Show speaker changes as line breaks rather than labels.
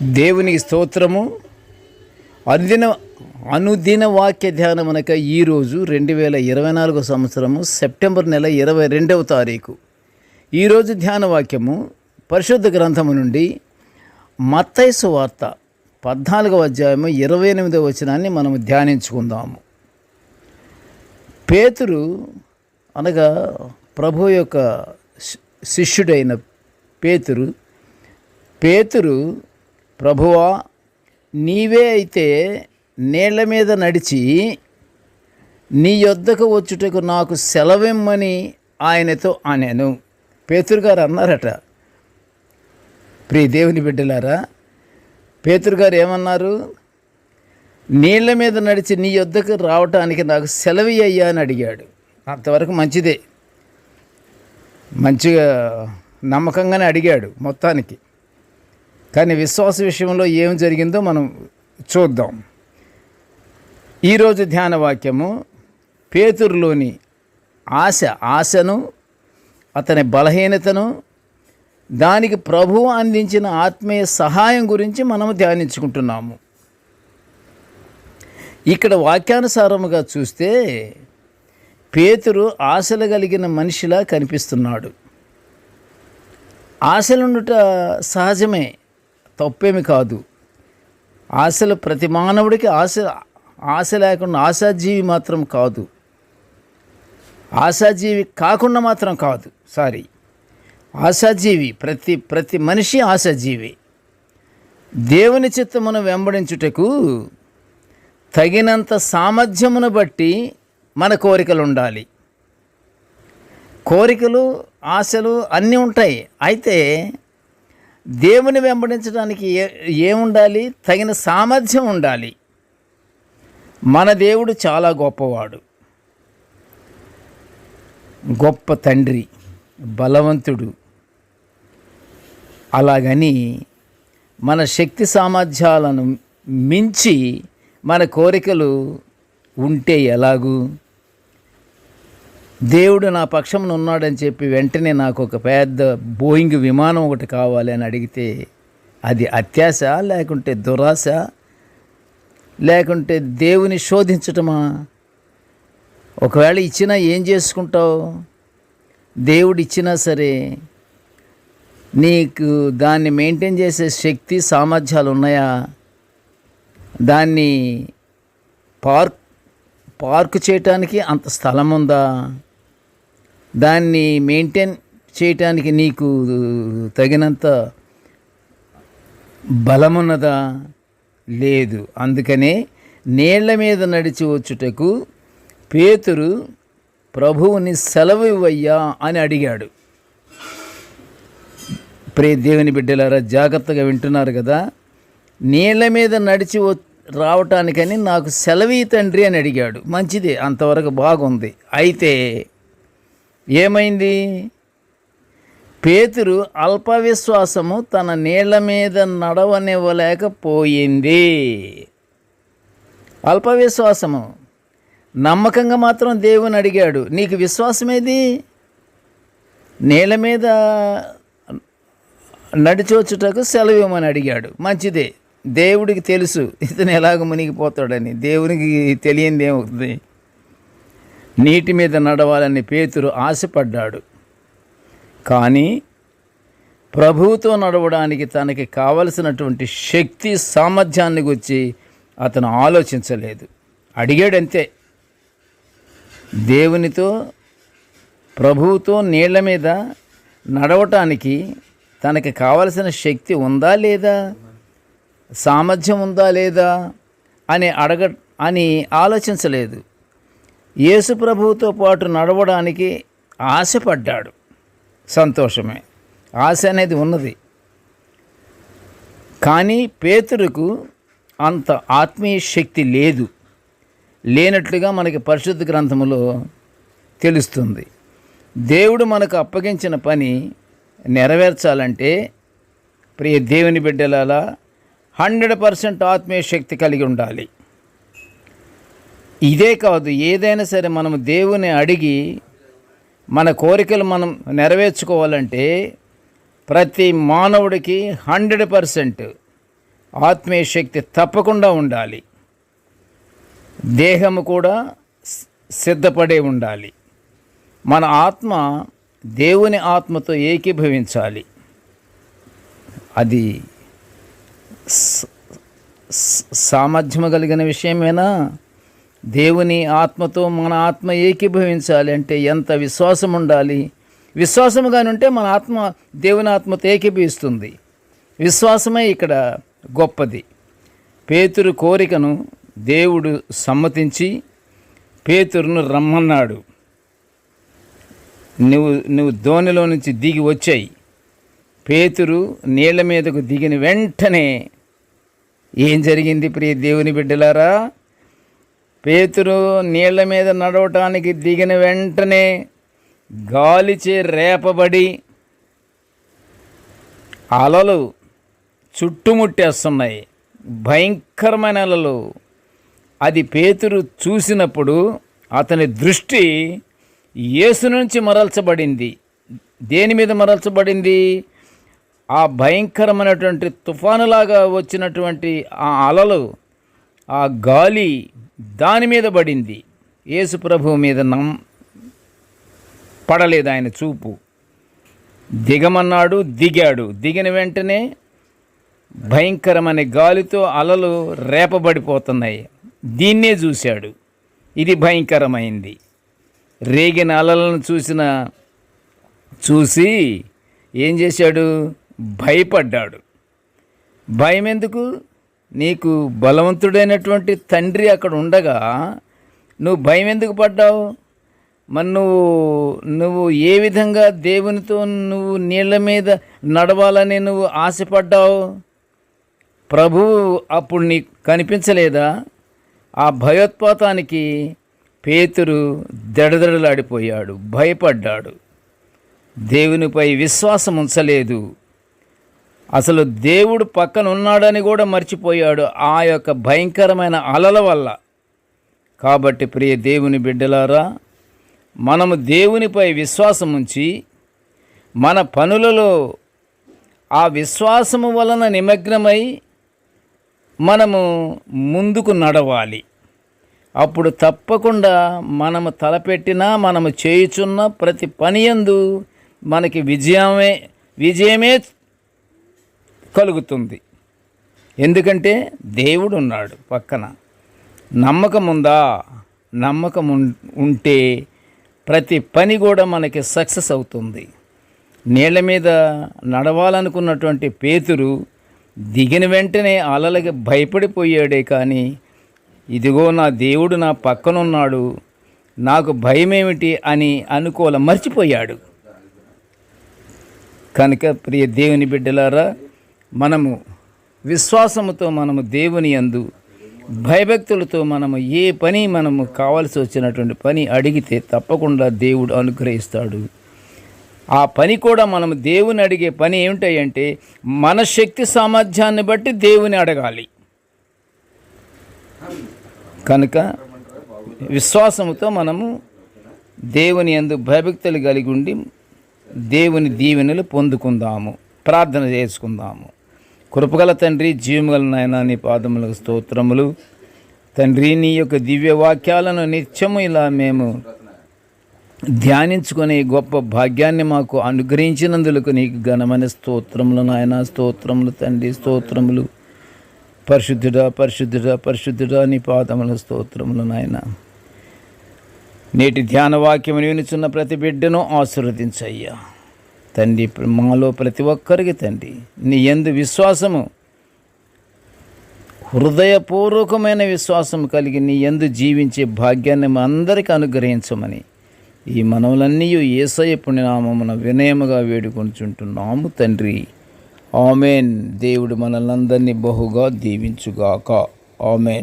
దేవునికి స్తోత్రము. అనుదిన అనుదిన వాక్య ధ్యానమునక ఈరోజు 2024 సంవత్సరము సెప్టెంబర్ నెల 22వ తారీఖు. ఈరోజు ధ్యాన వాక్యము పరిశుద్ధ గ్రంథము నుండి మత్తయి సువార్త 14వ అధ్యాయము 28వ వచనాన్ని మనము ధ్యానించుకుందాము. పేతురు అనగా ప్రభు యొక్క శిష్యుడైన పేతురు ప్రభువా, నీవే అయితే నీళ్ల మీద నడిచి నీ యొద్దకు వచ్చుటకు నాకు సెలవిమ్మని ఆయనతో అనెను. పేతురు గారు అన్నారట. ప్రియ దేవుని బిడ్డలారా, పేతురు గారు ఏమన్నారు? నీళ్ల మీద నడిచి నీ యొద్దకు రావటానికి నాకు సెలవి అయ్యా అని అడిగాడు. అంతవరకు మంచిదే, మంచిగా నమ్మకంగానే అడిగాడు మొత్తానికి. కానీ విశ్వాస విషయంలో ఏం జరిగిందో మనం చూద్దాం. ఈరోజు ధ్యాన వాక్యము పేతురులోని ఆశను, అతని బలహీనతను, దానికి ప్రభువు అందించిన ఆత్మీయ సహాయం గురించి మనము ధ్యానించుకుంటున్నాము. ఇక్కడ వాక్యానుసారముగా చూస్తే పేతురు ఆశలు కలిగిన మనిషిలా కనిపిస్తున్నాడు. ఆశలుండుట సహజమే, తప్పేమి కాదు. ఆశలు ప్రతి మానవుడికి ఆశ లేకుండా ఆశాజీవి మాత్రం కాదు, ఆశాజీవి కాకుండా మాత్రం కాదు, ఆశాజీవి. ప్రతి మనిషి ఆశాజీవి. దేవుని చిత్తమును వెంబడించుటకు తగినంత సామర్థ్యమును బట్టి మన కోరికలు ఉండాలి. కోరికలు, ఆశలు అన్నీ ఉంటాయి. అయితే దేవుని వెంబడించడానికి ఏముండాలి? తగిన సామర్థ్యం ఉండాలి. మన దేవుడు చాలా గొప్పవాడు, గొప్ప తండ్రి, బలవంతుడు. అలాగని మన శక్తి సామర్థ్యాలను మించి మన కోరికలు ఉంటే ఎలాగూ? దేవుడు నా పక్షమున ఉన్నాడని చెప్పి వెంటనే నాకు ఒక పెద్ద బోయింగ్ విమానం ఒకటి కావాలి అని అడిగితే అది అత్యాశ, లేకుంటే దురాశ, లేకుంటే దేవుని శోధించటమా? ఒకవేళ ఇచ్చినా ఏం చేసుకుంటావు? దేవుడు ఇచ్చినా సరే నీకు దాన్ని మెయింటైన్ చేసే శక్తి సామర్థ్యాలు ఉన్నాయా? దాన్ని పార్క్ చేయటానికి అంత స్థలం ఉందా? దాన్ని మెయింటైన్ చేయటానికి నీకు తగినంత బలమున్నదా? లేదు. అందుకనే నీళ్ల మీద నడిచి వచ్చుటకు పేతురు ప్రభువుని సెలవు ఇవ్వయ్యా అని అడిగాడు. ప్రియ దేవుని బిడ్డలారా, జాగ్రత్తగా వింటున్నారు కదా. నీళ్ల మీద నడిచి రావటానికని నాకు సెలవి తండ్రి అని అడిగాడు. మంచిదే, అంతవరకు బాగుంది. అయితే ఏమైంది? పేతురు అల్ప విశ్వాసము తన నీళ్ల మీద నడవనివ్వలేకపోయింది. అల్ప విశ్వాసము. నమ్మకంగా మాత్రం దేవుని అడిగాడు, నీకు విశ్వాసమేది? నీళ్ల మీద నడిచొచ్చుటకు సెలవు ఇవ్వమని అడిగాడు. మంచిదే, దేవుడికి తెలుసు ఇతను ఎలాగ మునిగిపోతాడని. దేవునికి తెలియంది ఏమవుతుంది? నీటి మీద నడవాలని పేతురు ఆశపడ్డాడు. కానీ ప్రభువుతో నడవడానికి తనకి కావలసినటువంటి శక్తి సామర్థ్యాన్ని గురించి అతను ఆలోచించలేదు. అడిగాడంతే. దేవునితో, ప్రభువుతో నీళ్ల మీద నడవటానికి తనకి కావలసిన శక్తి ఉందా లేదా, సామర్థ్యం ఉందా లేదా అని ఆలోచించలేదు. యేసు ప్రభువుతో పాటు నడవడానికి ఆశపడ్డాడు. సంతోషమే, ఆశ అనేది ఉన్నది. కానీ పేతురుకు అంత ఆత్మీయ శక్తి లేనట్లుగా మనకి పరిశుద్ధ గ్రంథములో తెలుస్తుంది. దేవుడు మనకు అప్పగించిన పని నెరవేర్చాలంటే ప్రియ దేవుని బిడ్డలారా 100% ఆత్మీయ శక్తి కలిగి ఉండాలి. ఇదే కాదు, ఏదైనా సరే మనము దేవుని అడిగి మన కోరికలు మనం నెరవేర్చుకోవాలంటే ప్రతి మానవుడికి 100% ఆత్మీయ శక్తి తప్పకుండా ఉండాలి. దేహము కూడా సిద్ధపడే ఉండాలి. మన ఆత్మ దేవుని ఆత్మతో ఏకీభవించాలి. అది సామర్థ్యము కలిగిన విషయమేనా? దేవుని ఆత్మతో మన ఆత్మ ఏకీభవించాలి అంటే ఎంత విశ్వాసం ఉండాలి. విశ్వాసముగానే ఉంటే మన ఆత్మ దేవుని ఆత్మతో ఏకీభవిస్తుంది. విశ్వాసమే ఇక్కడ గొప్పది. పేతురు కోరికను దేవుడు సమ్మతించి పేతురును రమ్మన్నాడు. నువ్వు దోణిలో నుంచి దిగి వచ్చాయి. పేతురు నీళ్ల మీదకు దిగిన వెంటనే ఏం జరిగింది ప్రియ దేవుని బిడ్డలారా? పేతురు నీళ్ల మీద నడవటానికి దిగిన వెంటనే గాలిచే రేపబడి అలలు చుట్టుముట్టేస్తున్నాయి. భయంకరమైన అలలు. అది పేతురు చూసినప్పుడు అతని దృష్టి యేసు నుంచి మరల్చబడింది. దేని మీద మరల్చబడింది? ఆ భయంకరమైనటువంటి తుఫానులాగా వచ్చినటువంటి ఆ అలలు, ఆ గాలి దాని మీద పడింది. యేసు ప్రభువు మీద పడలేదు ఆయన చూపు. దిగమన్నాడు, దిగాడు. దిగిన వెంటనే భయంకరమైన గాలితో అలలు రేపబడిపోతున్నాయి. దీన్నే చూశాడు. ఇది భయంకరమైంది. రేగిన అలలను చూసి ఏం చేశాడు? భయపడ్డాడు. భయం ఎందుకు? నీకు బలవంతుడైనటువంటి తండ్రి అక్కడ ఉండగా నువ్వు భయం ఎందుకు పడ్డావు? మరి నువ్వు ఏ విధంగా దేవునితో నువ్వు నీళ్ల మీద నడవాలని నువ్వు ఆశపడ్డావు? ప్రభువు అప్పుడు నీకు కనిపించలేదా? ఆ భయోత్పాతానికి పేతురు దడదడలాడిపోయాడు, భయపడ్డాడు. దేవునిపై విశ్వాసం ఉంచలేదు. అసలు దేవుడు పక్కన ఉన్నాడని కూడా మర్చిపోయాడు ఆ యొక్క భయంకరమైన అలల వల్ల. కాబట్టి ప్రియ దేవుని బిడ్డలారా, మనము దేవునిపై విశ్వాసం ఉంచి మన పనులలో ఆ విశ్వాసము వలన నిమగ్నమై మనము ముందుకు నడవాలి. అప్పుడు తప్పకుండా మనము తలపెట్టినా మనము చేయుచున్న ప్రతి పని యందు మనకి విజయమే కలుగుతుంది. ఎందుకంటే దేవుడు ఉన్నాడు పక్కన. నమ్మకం ఉందా? నమ్మకం ఉంటే ప్రతి పని కూడా మనకి సక్సెస్ అవుతుంది. నీళ్ల మీద నడవాలనుకున్నటువంటి పేతురు దిగిన వెంటనే అలలకి భయపడిపోయాడే కానీ, ఇదిగో నా దేవుడు నా పక్కనున్నాడు, నాకు భయమేమిటి అని మర్చిపోయాడు. కనుక ప్రియ దేవుని బిడ్డలారా, మనము విశ్వాసముతో మనము దేవుని యందు భయభక్తులతో మనము ఏ పని మనము కావాల్సి వచ్చినటువంటి పని అడిగితే తప్పకుండా దేవుడు అనుగ్రహిస్తాడు. ఆ పని కూడా మనము దేవుని అడిగే పని ఏమిటంటే మన శక్తి సామర్థ్యాన్ని బట్టి దేవుని అడగాలి. కనుక విశ్వాసముతో మనము దేవుని యందు భయభక్తులు కలిగి ఉండి దేవుని దీవెనలు పొందుకుందాము. ప్రార్థన చేసుకుందాము. కృపగల తండ్రి, జీవముగల నాయన, నీ పాదములకు స్తోత్రములు. తండ్రి, నీ యొక్క దివ్య వాక్యాలను నిత్యము ఇలా మేము ధ్యానించుకునే గొప్ప భాగ్యాన్ని మాకు అనుగ్రహించినందులకు నీకు ఘనమైన స్తోత్రములు నాయన. స్తోత్రములు తండ్రి, స్తోత్రములు. పరిశుద్ధుడా పరిశుద్ధుడా పరిశుద్ధుడా నీ పాదముల స్తోత్రములు నాయన. నేటి ధ్యాన వాక్యమును వినుచున్న ప్రతి బిడ్డను ఆశీర్వదించయ్యా తండ్రి. మాలో ప్రతి ఒక్కరికి తండ్రి నీ యందు విశ్వాసము, హృదయపూర్వకమైన విశ్వాసం కలిగి నీ యందు జీవించే భాగ్యాన్ని మా అందరికీ అనుగ్రహించమని ఈ మనవులన్నీ యేసయ్య పుణ్యనామమున వినయముగా వేడుకొనుచుంటున్నాము తండ్రి. ఆమెన్. దేవుడు మనల్నందరినీ బహుగా దీవించుగాక. ఆమెన్.